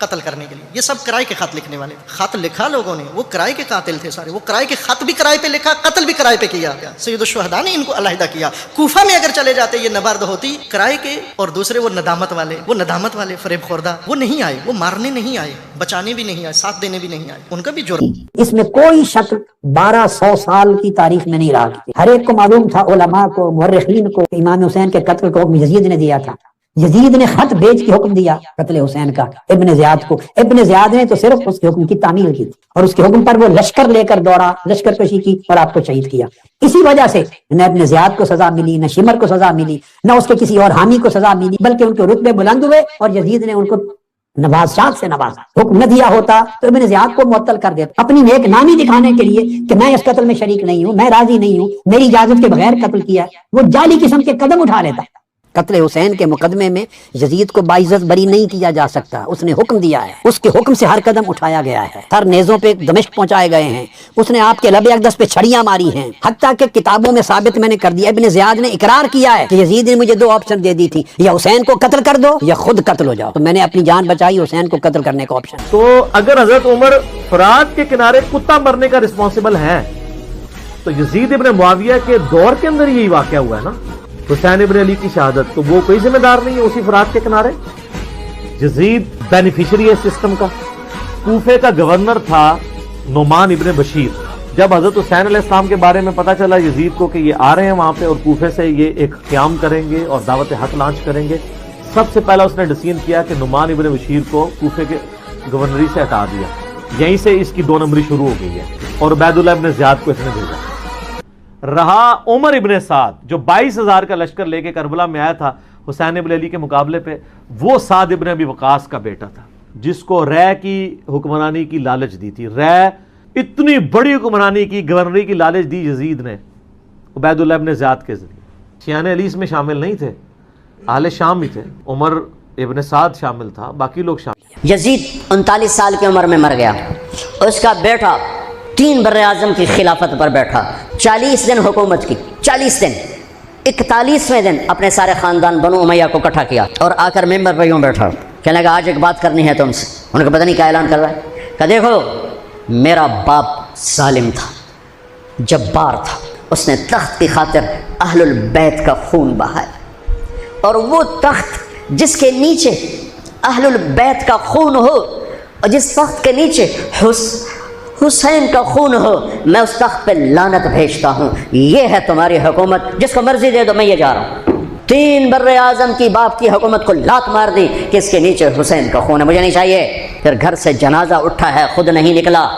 قتل کرنے کے لیے. یہ سب کرائے کے خط لکھنے والے. خط لکھا لوگوں نے, وہ کرائے کے قاتل تھے سارے. وہ کرائے کے خط بھی کرائے پہ لکھا, قتل بھی کرائے پہ کیا. سید الشہداء نے ان کو علیحدہ کیا. کوفہ میں اگر چلے جاتے یہ نبرد ہوتی. کرائے کے اور دوسرے وہ ندامت والے فریب خوردہ, وہ نہیں آئے, وہ مارنے نہیں آئے, بچانے بھی نہیں آئے, ساتھ دینے بھی نہیں آئے. ان کا بھی جرم. اس میں کوئی شک 1200 سال کی تاریخ میں نہیں رہا. ہر ایک کو معلوم تھا, علماء کو, مورخین کو, امام حسین کے قتل کو حکم یزید نے دیا تھا. یزید نے خط بھیج کے حکم دیا قتل حسین کا ابن زیاد کو. ابن زیاد نے تو صرف اس کے حکم کی تعمیل کی اور اس کے حکم پر وہ لشکر لے کر دوڑا, لشکر کشی کی اور آپ کو شہید کیا. اسی وجہ سے نہ ابن زیاد کو سزا ملی, نہ شمر کو سزا ملی, نہ اس کے کسی اور حامی کو سزا ملی, بلکہ ان کے رتبے بلند ہوئے اور یزید نے ان کو نوازشات سے نوازا. حکم نہ دیا ہوتا تو ابن زیاد کو معطل کر دیتا, اپنی نیک نامی دکھانے کے لیے کہ میں اس قتل میں شریک نہیں ہوں, میں راضی نہیں ہوں, میری اجازت کے بغیر قتل کیا. وہ جعلی قسم کے قدم اٹھا لیتا. قتل حسین کے مقدمے میں یزید کو باعزت بری نہیں کیا جا سکتا. اس نے حکم دیا ہے, اس کے حکم سے ہر قدم اٹھایا گیا ہے. ہر نیزوں پہ دمشق پہنچائے گئے ہیں. اس نے آپ کے لب اقدس پہ چھڑیاں ماری ہیں. حتیٰ کہ کتابوں میں ثابت میں نے کر دیا, ابن زیاد نے اقرار کیا ہے کہ یزید نے مجھے 2 آپشن دے دی تھی, یا حسین کو قتل کر دو یا خود قتل ہو جاؤ. تو میں نے اپنی جان بچائی, حسین کو قتل کرنے کا آپشن. تو اگر حضرت عمر فرات کے کنارے کتا مرنے کا رسپانسبل ہے تو یزید ابن معاویہ کے دور کے اندر یہی واقعہ ہوا ہے نا, حسین ابن علی کی شہادت, تو وہ کوئی ذمہ دار نہیں ہے اسی فرات کے کنارے. یزید بینیفیشری ہے سسٹم کا. کوفے کا گورنر تھا نعمان ابن بشیر. جب حضرت حسین علیہ السلام کے بارے میں پتا چلا یزید کو کہ یہ آ رہے ہیں وہاں پہ اور کوفے سے یہ ایک قیام کریں گے اور دعوت حق لانچ کریں گے, سب سے پہلا اس نے ڈیسیژن کیا کہ نعمان ابن بشیر کو کوفے کے گورنری سے ہٹا دیا. یہیں سے اس کی 2 نمبری شروع ہو گئی ہے اور عبید اللہ ابن زیاد کو اس نے بھیجا. رہا عمر ابن سعد جو 22,000 کا لشکر لے کے کربلا میں آیا تھا حسین ابن علی کے مقابلے پہ. وہ سعد ابن ابی وقاص کا بیٹا تھا جس کو رے کی حکمرانی کی لالچ دی تھی. رے اتنی بڑی حکمرانی کی, گورنری کی لالچ دی یزید نے عبید اللہ ابن زیاد کے ذریعے. شیعان علی اس میں شامل نہیں تھے, اہل شام بھی تھے. عمر ابن سعد شامل تھا, باقی لوگ شامل. یزید 39 سال کی عمر میں مر گیا. اس کا بیٹا 3 براعظم کی خلافت پر بیٹھا, 40 دن حکومت کی, 40 دن. 41ویں دن اپنے سارے خاندان بنو امیہ کو اکٹھا کیا اور آ کر ممبر پہ یوں بیٹھا, کہنے لگا آج ایک بات کرنی ہے تم سے. ان کو پتہ نہیں کیا اعلان کر رہا ہے. کہ دیکھو میرا باپ ظالم تھا, جبار تھا, اس نے تخت کی خاطر اہل البیت کا خون بہایا, اور وہ تخت جس کے نیچے اہل البیت کا خون ہو اور جس تخت کے نیچے حسین کا خون ہو, میں اس تخت پہ لعنت بھیجتا ہوں. یہ ہے تمہاری حکومت, جس کو مرضی دے دو, میں یہ جا رہا ہوں. 3 براعظم کی باپ کی حکومت کو لات مار دی کہ اس کے نیچے حسین کا خون ہے, مجھے نہیں چاہیے. پھر گھر سے جنازہ اٹھا ہے, خود نہیں نکلا.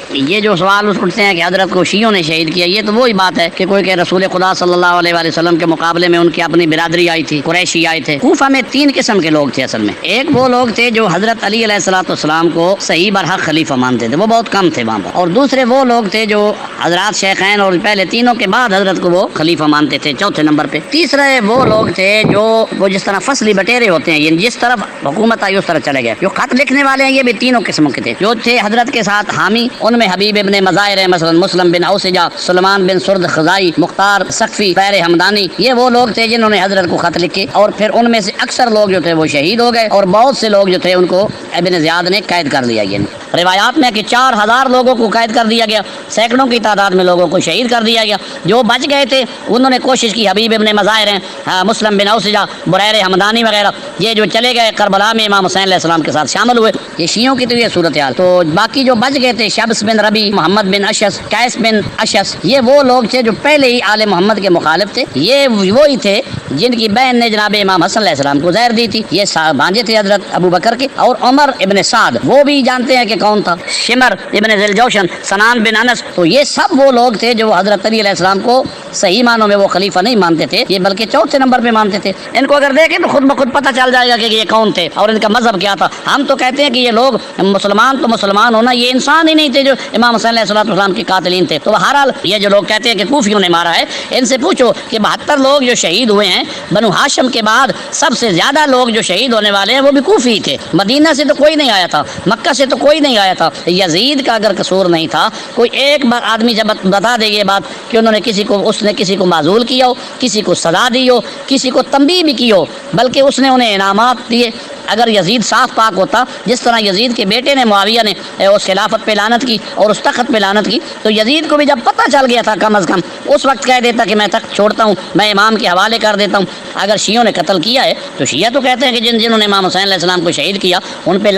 یہ جو سوال اٹھتے ہیں کہ حضرت کو شیعوں نے شہید کیا, یہ تو وہی بات ہے کہ کوئی کہ رسول خدا صلی اللہ علیہ وآلہ وسلم کے مقابلے میں ان کی اپنی برادری آئی تھی, قریشی آئے تھے. کوفہ میں 3 قسم کے لوگ تھے اصل میں. ایک وہ لوگ تھے جو حضرت علی علیہ السلام کو صحیح برحق خلیفہ مانتے تھے, وہ بہت کم تھے وہاں پر. اور دوسرے وہ لوگ تھے جو حضرات شیخین اور پہلے تینوں کے بعد حضرت کو وہ خلیفہ مانتے تھے, چوتھے نمبر پہ. تیسرے وہ لوگ تھے جو وہ جس طرح فصلی بٹیرے ہوتے ہیں, یعنی جس طرف حکومت آئی اس طرف چلے گئے. جو خط لکھنے والے ہیں یہ بھی 3 قسموں کے تھے. جو تھے حضرت کے ساتھ حامی, ان میں حبیب ابن مظاہر ہے, مثلا مسلم بن اوسجہ, سلمان بن سرد خزائی, مختار سقفی, پیر حمدانی. یہ وہ لوگ تھے جنہوں نے حضرت کو خط لکھے, اور پھر ان میں سے اکثر لوگ جو تھے وہ شہید ہو گئے, اور بہت سے لوگ جو تھے ان کو ابن زیاد نے قید کر لیا. یعنی روایات میں کہ 4000 لوگوں کو قید کر دیا گیا, سینکڑوں کی تعداد میں لوگوں کو شہید کر دیا گیا. جو بچ گئے تھے انہوں نے کوشش کی, حبیب ابن مظاہر ہیں, مسلم بن اوسجہ, بریر حمدانی وغیرہ, یہ جو چلے گئے کربلا میں امام حسین علیہ السلام کے ساتھ شامل ہوئے. یہ شیعوں کی تو یہ صورتحال. تو باقی جو بچ گئے تھے, شبس بن ربی, محمد بن اشس, قیس بن اشس, یہ وہ لوگ تھے جو پہلے ہی آل محمد کے مخالف تھے. یہ وہی تھے جن کی بہن نے جناب امام حسن علیہ السلام کو زہر دی تھی. یہ بھانجے تھے حضرت ابو بکر کے. اور عمر ابن سعد وہ بھی جانتے ہیں کہ کون تھا, شمر ابن ذوالجوشن, سنان بن انس. تو یہ سب وہ لوگ تھے جو حضرت علی علیہ السلام کو صحیح معنوں میں وہ خلیفہ نہیں مانتے تھے, یہ بلکہ چوتھے نمبر پہ مانتے تھے. ان کو اگر دیکھیں تو خود بخود پتہ چل جائے گا کہ یہ کون تھے اور ان کا مذہب کیا تھا. ہم تو کہتے ہیں کہ یہ لوگ مسلمان تو مسلمان ہونا, یہ انسان ہی نہیں تھے جو امام حسین علیہ السلام کے قاتلین تھے. تو بہرحال یہ جو لوگ کہتے ہیں کہ کوفیوں نے مارا ہے, ان سے پوچھو کہ 72 لوگ جو شہید ہوئے ہیں بنو ہاشم کے بعد, سب سے زیادہ لوگ جو شہید ہونے والے ہیں وہ بھی کوفی تھے. مدینہ سے تو کوئی نہیں آیا تھا, مکہ سے تو کوئی نہیں آیا تھا. یزید کا اگر قصور نہیں تھا, کوئی ایک بار آدمی جب بتا دے یہ بات کہ انہوں نے اس نے کسی کو معزول کیا ہو, کسی کو سزا دی ہو, کسی کو تنبیہ بھی کی ہو, بلکہ اس نے انہیں انعامات دیے, اگر یزید صاف پاک ہوتا جس طرح یزید کے بیٹے نے معاویہ نے اس خلافت پہ لعنت کی اور اس تخت پہ لعنت کی، تو یزید کو بھی جب پتہ چل گیا تھا کم از کم اس وقت کہہ دیتا کہ میں تخت چھوڑتا ہوں، میں امام کے حوالے کر دیتا ہوں۔ اگر شیعوں نے قتل کیا ہے تو شیعہ تو کہتے ہیں کہ جنہوں نے امام حسین علیہ السلام کو شہید کیا ان پہ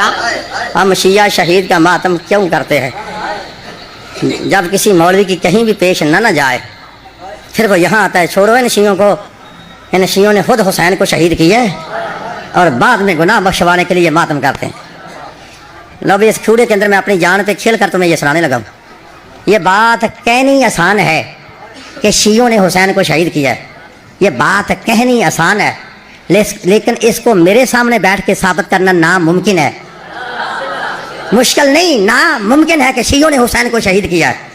ہم شیعہ شہید کا ماتم کیوں کرتے ہیں؟ جب کسی مولوی کی کہیں بھی پیش نہ جائے پھر وہ یہاں آتا ہے چھوڑو ان شیعوں کو، ان شیعوں نے خود حسین کو شہید کیا ہے اور بعد میں گناہ بخشوانے کے لیے ماتم کرتے ہیں۔ لو بھی اس کھوڑے کے اندر میں اپنی جان پہ کھیل کر تمہیں یہ سنانے لگا ہوں۔ یہ بات کہنی آسان ہے کہ شیعوں نے حسین کو شہید کیا ہے، یہ بات کہنی آسان ہے، لیکن اس کو میرے سامنے بیٹھ کے ثابت کرنا ناممکن ہے۔ مشکل نہیں، ناممکن ہے کہ شیعوں نے حسین کو شہید کیا ہے۔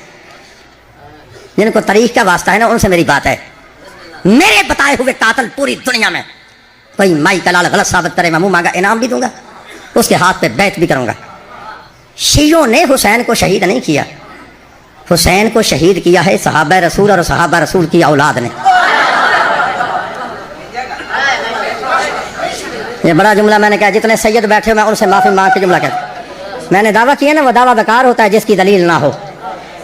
جن کو تاریخ کا واسطہ ہے نا ان سے میری بات ہے، میرے بتائے ہوئے قاتل پوری دنیا میں کوئی مائی کلال غلط ثابت کرے میں منہ مانگا انعام بھی دوں گا، اس کے ہاتھ پہ بیعت بھی کروں گا۔ شیعوں نے حسین کو شہید نہیں کیا، حسین کو شہید کیا ہے صحابہ رسول اور صحابہ رسول کی اولاد نے۔ یہ بڑا جملہ میں نے کہا، جتنے سید بیٹھے ہو میں ان سے معافی مانگ کے جملہ کہتا ہوں۔ میں نے دعویٰ کیا نا، وہ دعویٰ بیکار ہوتا ہے جس کی دلیل نہ ہو۔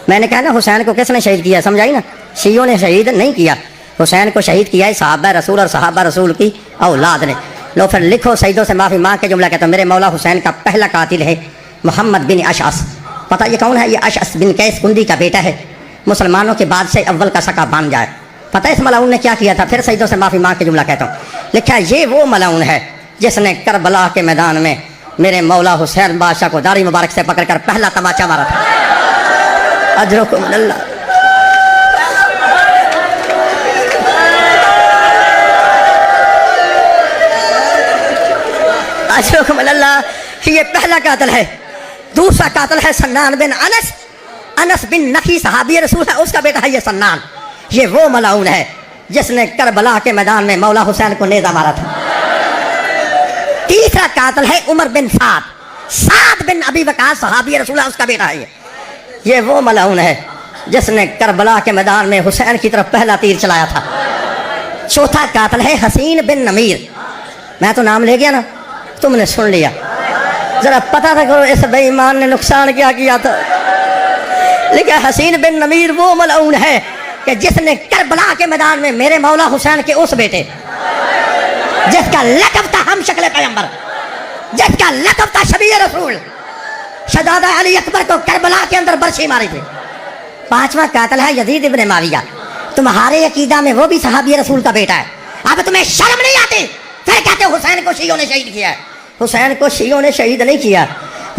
میں نے کہا نا حسین کو کس نے شہید کیا، سمجھائی نا؟ شیعوں نے شہید نہیں کیا، حسین کو شہید کیا ہے صحابہ رسول اور صحابہ رسول کی اولاد نے۔ لو پھر لکھو سیدوں سے معافی مانگ کے جملہ کہتا ہوں، میرے مولا حسین کا پہلا قاتل ہے محمد بن اشعث۔ پتہ یہ کون ہے؟ یہ اشعث بن قیس کندی کا بیٹا ہے، مسلمانوں کے بادشاہ اول کا سکا بن جائے۔ پتہ ہے اس ملعون نے کیا کیا تھا؟ پھر سیدوں سے معافی مانگ کے جملہ کہتا ہوں، لکھا یہ وہ ملعون ہے جس نے کربلا کے میدان میں میرے مولا حسین بادشاہ کو داڑھی مبارک سے پکڑ کر پہلا تماچا مارا تھا۔ اجرکم اللہ، اجرکم اللہ۔ یہ پہلا قاتل ہے۔ دوسرا قاتل ہے سنان بن انس، انس بن نخی صحابی رسول ہے، اس کا بیٹا ہے یہ سنان۔ یہ وہ ملعون ہے جس نے کربلا کے میدان میں مولا حسین کو نیزہ مارا تھا۔ تیسرا قاتل ہے عمر بن سعد، سعد بن ابی وقاص صحابی رسول ہے، اس کا بیٹا ہے یہ وہ ملعون ہے جس نے کربلا کے میدان میں حسین کی طرف پہلا تیر چلایا تھا۔ چوتھا قاتل ہے حسین بن نمیر۔ میں تو نام لے گیا نا، تم نے سن لیا، ذرا پتہ تھا کرو اس بے ایمان نے نقصان کیا کیا تھا۔ لیکن حسین بن نمیر وہ ملعون ہے کہ جس نے کربلا کے میدان میں میرے مولا حسین کے اس بیٹے جس کا لقب تھا ہم شکل پیغمبر، جس کا لقب تھا شبیہ رسول، شہزادہ علی اکبر کو کربلا کے اندر برچھی ماری تھی۔ پانچواں قاتل ہے یزید ابن معاویہ، تمہارے عقیدہ میں وہ بھی صحابی رسول کا بیٹا ہے۔ اب تمہیں شرم نہیں آتی؟ پھر کہتے حسین کو شیعوں نے شہید کیا ہے۔ حسین کو شیعوں نے شہید نہیں کیا،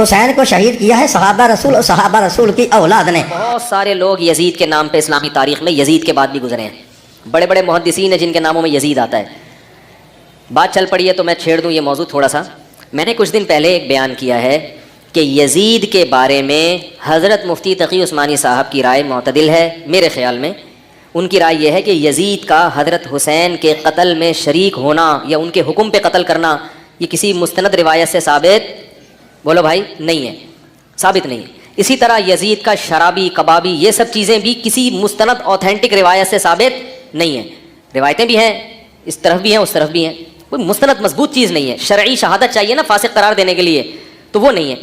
حسین کو شہید کیا ہے صحابہ رسول اور صحابہ رسول کی اولاد نے۔ بہت سارے لوگ یزید کے نام پہ اسلامی تاریخ میں یزید کے بعد بھی گزرے ہیں، بڑے بڑے محدثین ہیں جن کے ناموں میں یزید آتا ہے۔ بات چل پڑی ہے تو میں چھیڑ دوں یہ موضوع تھوڑا سا۔ میں نے کچھ دن پہلے ایک بیان کیا ہے کہ یزید کے بارے میں حضرت مفتی تقی عثمانی صاحب کی رائے معتدل ہے میرے خیال میں۔ ان کی رائے یہ ہے کہ یزید کا حضرت حسین کے قتل میں شریک ہونا یا ان کے حکم پہ قتل کرنا یہ کسی مستند روایت سے ثابت، بولو بھائی، نہیں ہے، ثابت نہیں ہے۔ اسی طرح یزید کا شرابی کبابی یہ سب چیزیں بھی کسی مستند اوتھینٹک روایت سے ثابت نہیں ہیں۔ روایتیں بھی ہیں، اس طرف بھی ہیں اس طرف بھی ہیں، کوئی مستند مضبوط چیز نہیں ہے۔ شرعی شہادت چاہیے نا فاسق قرار دینے کے لیے، تو وہ نہیں ہے۔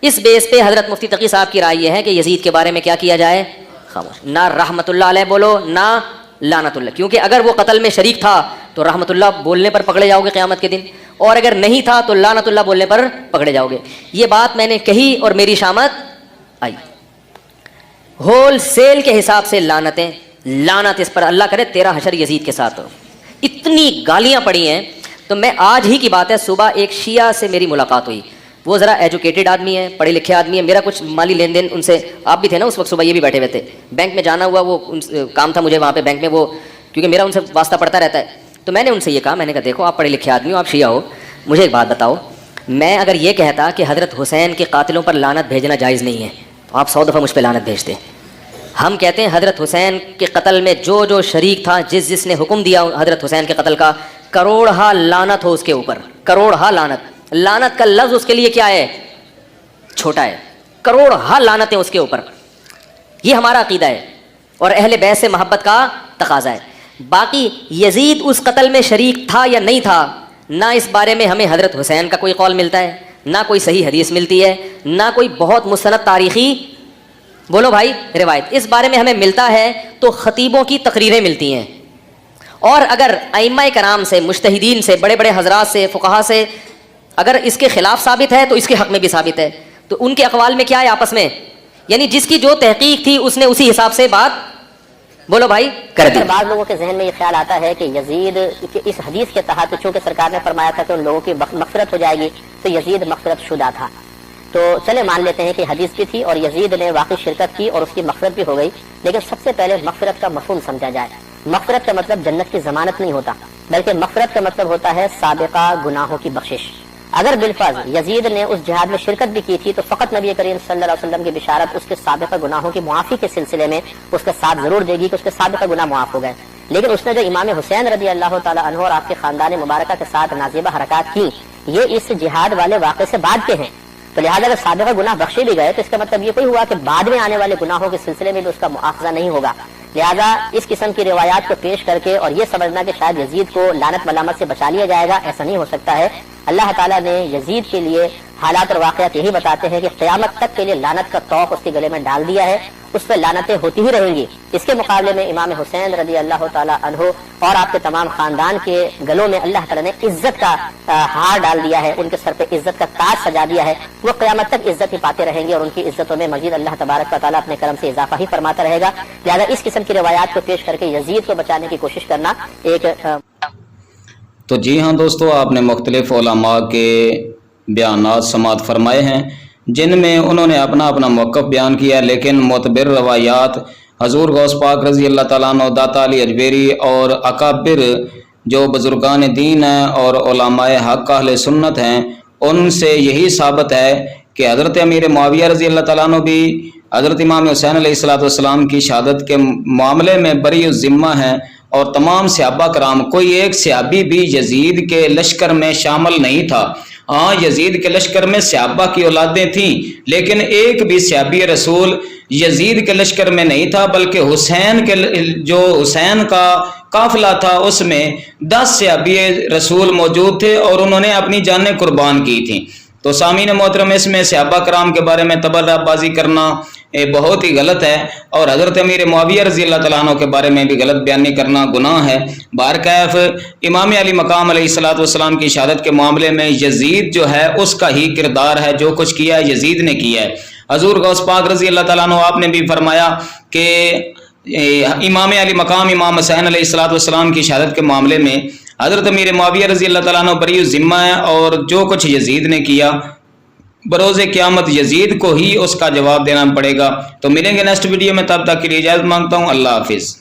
اس بیس پہ حضرت مفتی تقی صاحب کی رائے یہ ہے کہ یزید کے بارے میں کیا کیا جائے؟ خاموش، نہ رحمت اللہ علیہ بولو نہ لعنت اللہ، کیونکہ اگر وہ قتل میں شریک تھا تو رحمت اللہ بولنے پر پکڑے جاؤ گے قیامت کے دن، اور اگر نہیں تھا تو لعنت اللہ بولنے پر پکڑے جاؤ گے۔ یہ بات میں نے کہی اور میری شامت آئی۔ ہول سیل کے حساب سے لعنتیں، لعنت اس پر، اللہ کرے تیرا حشر یزید کے ساتھ ہو۔ اتنی گالیاں پڑی ہیں۔ تو میں آج ہی کی بات ہے، صبح ایک شیعہ سے میری ملاقات ہوئی، وہ ذرا ایجوکیٹڈ آدمی ہے، پڑھے لکھے آدمی ہے، میرا کچھ مالی لین دین ان سے، آپ بھی تھے نا اس وقت، صبح یہ بھی بیٹھے ہوئے تھے، بینک میں جانا ہوا، وہ کام تھا مجھے وہاں پہ بینک میں، وہ کیونکہ میرا ان سے واسطہ پڑتا رہتا ہے، تو میں نے ان سے یہ کہا، میں نے کہا دیکھو آپ پڑھے لکھے آدمی ہو، آپ شیعہ ہو، مجھے ایک بات بتاؤ، میں اگر یہ کہتا کہ حضرت حسین کے قاتلوں پر لعنت بھیجنا جائز نہیں ہے تو آپ 100 دفعہ مجھ پہ لعنت بھیجتے۔ ہم کہتے ہیں حضرت حسین کے قتل میں جو جو شریک تھا، جس نے حکم دیا حضرت حسین کے قتل کا، کروڑہا لعنت ہو اس کے اوپر، کروڑہا لعنت۔ لعنت کا لفظ اس کے لیے کیا ہے؟ چھوٹا ہے، کروڑہا لعنتیں اس کے اوپر۔ یہ ہمارا عقیدہ ہے اور اہل بیت سے محبت کا تقاضا ہے۔ باقی یزید اس قتل میں شریک تھا یا نہیں تھا، نہ اس بارے میں ہمیں حضرت حسین کا کوئی قول ملتا ہے، نہ کوئی صحیح حدیث ملتی ہے، نہ کوئی بہت مستند تاریخی بولو بھائی روایت۔ اس بارے میں ہمیں ملتا ہے تو خطیبوں کی تقریریں ملتی ہیں، اور اگر ائمہ کرام سے، مجتہدین سے، بڑے بڑے حضرات سے، فقہا سے اگر اس کے خلاف ثابت ہے تو اس کے حق میں بھی ثابت ہے۔ تو ان کے اقوال میں کیا ہے آپس میں، یعنی جس کی جو تحقیق تھی اس نے اسی حساب سے بات بولو بھائی کر دی۔ بعض لوگوں کے ذہن میں یہ خیال آتا ہے کہ یزید اس حدیث کے تحت چونکہ سرکار نے فرمایا تھا کہ ان لوگوں کی مغفرت ہو جائے گی تو یزید مغفرت شدہ تھا، تو چلے مان لیتے ہیں کہ حدیث بھی تھی اور یزید نے واقعی شرکت کی اور اس کی مغفرت بھی ہو گئی، لیکن سب سے پہلے مغفرت کا مفہوم سمجھا جائے۔ مغفرت کا مطلب جنت کی ضمانت نہیں ہوتا، بلکہ مغفرت کا مطلب ہوتا ہے سابقہ گناہوں کی بخشش۔ اگر بالفرض یزید نے اس جہاد میں شرکت بھی کی تھی تو فقط نبی کریم صلی اللہ علیہ وسلم کی بشارت اس کے سابقہ گناہوں کی معافی کے سلسلے میں اس کا ساتھ ضرور دے گی کہ اس کے سابقہ گناہ معاف ہو گئے، لیکن اس نے جو امام حسین رضی اللہ تعالیٰ عنہ اور آپ کے خاندان مبارکہ کے ساتھ نازیبہ حرکات کی، یہ اس جہاد والے واقعے سے بعد کے ہیں، تو لہٰذا اگر سابقہ گناہ بخشے بھی گئے تو اس کا مطلب یہ کوئی ہوا کہ بعد میں آنے والے گناہوں کے سلسلے میں بھی اس کا مؤاخذہ نہیں ہوگا۔ لہذا اس قسم کی روایات کو پیش کر کے اور یہ سمجھنا کہ شاید یزید کو لعنت ملامت سے بچا لیا جائے گا، ایسا نہیں ہو سکتا ہے۔ اللہ تعالیٰ نے یزید کے لیے حالات اور واقعات یہی بتاتے ہیں کہ قیامت تک کے لیے لعنت کا طوق اس کے گلے میں ڈال دیا ہے، اس پہ لعنتیں ہوتی ہی رہیں گی۔ اس کے مقابلے میں امام حسین رضی اللہ تعالیٰ عنہ اور آپ کے تمام خاندان کے گلوں میں اللہ تعالیٰ نے عزت کا ہار ڈال دیا ہے، ان کے سر پہ عزت کا تاج سجا دیا ہے، وہ قیامت تک عزت ہی پاتے رہیں گے اور ان کی عزتوں میں مزید اللہ تبارک و تعالیٰ اپنے کرم سے اضافہ ہی فرماتا رہے گا۔ لہٰذا اس قسم کی روایات کو پیش کر کے یزید کو بچانے کی کوشش کرنا ایک تو جی ہاں دوستو، آپ نے مختلف علماء کے بیانات سماعت فرمائے ہیں جن میں انہوں نے اپنا اپنا موقف بیان کیا، لیکن معتبر روایات حضور غوث پاک رضی اللہ تعالیٰ عنہ، داتا علی اجمیری اور اکابر جو بزرگان دین ہیں اور علماء حق اہل سنت ہیں، ان سے یہی ثابت ہے کہ حضرت امیر معاویہ رضی اللہ تعالیٰ عنہ بھی حضرت امام حسین علیہ السلام کی شہادت کے معاملے میں بری الذمہ ہیں، اور تمام صحابہ کرام، کوئی ایک صحابی بھی یزید کے لشکر میں شامل نہیں تھا۔ ہاں، یزید کے لشکر میں صحابہ کی اولادیں تھیں، لیکن ایک بھی صحابی رسول یزید کے لشکر میں نہیں تھا، بلکہ حسین کا قافلہ تھا، اس میں 10 صحابی رسول موجود تھے اور انہوں نے اپنی جانیں قربان کی تھیں۔ تو سامعین محترم، اس میں صحابہ کرام کے بارے میں تبرہ بازی کرنا بہت ہی غلط ہے، اور حضرت امیر معاویہ رضی اللہ تعالیٰ عنہ کے بارے میں بھی غلط بیانی کرنا گناہ ہے۔ بہرکیف امام علی مقام علیہ السلام کی شہادت کے معاملے میں یزید جو ہے اس کا ہی کردار ہے، جو کچھ کیا ہے یزید نے کیا ہے۔ حضور غوث پاک رضی اللہ تعالیٰ عنہ آپ نے بھی فرمایا کہ امام علی مقام امام حسین علیہ السلام کی شہادت کے معاملے میں حضرت امیر معاویہ رضی اللہ تعالیٰ عنہ بری الذمہ ہے، اور جو کچھ یزید نے کیا بروز قیامت یزید کو ہی اس کا جواب دینا پڑے گا۔ تو ملیں گے نیکسٹ ویڈیو میں، تب تک کے لیے اجازت مانگتا ہوں، اللہ حافظ۔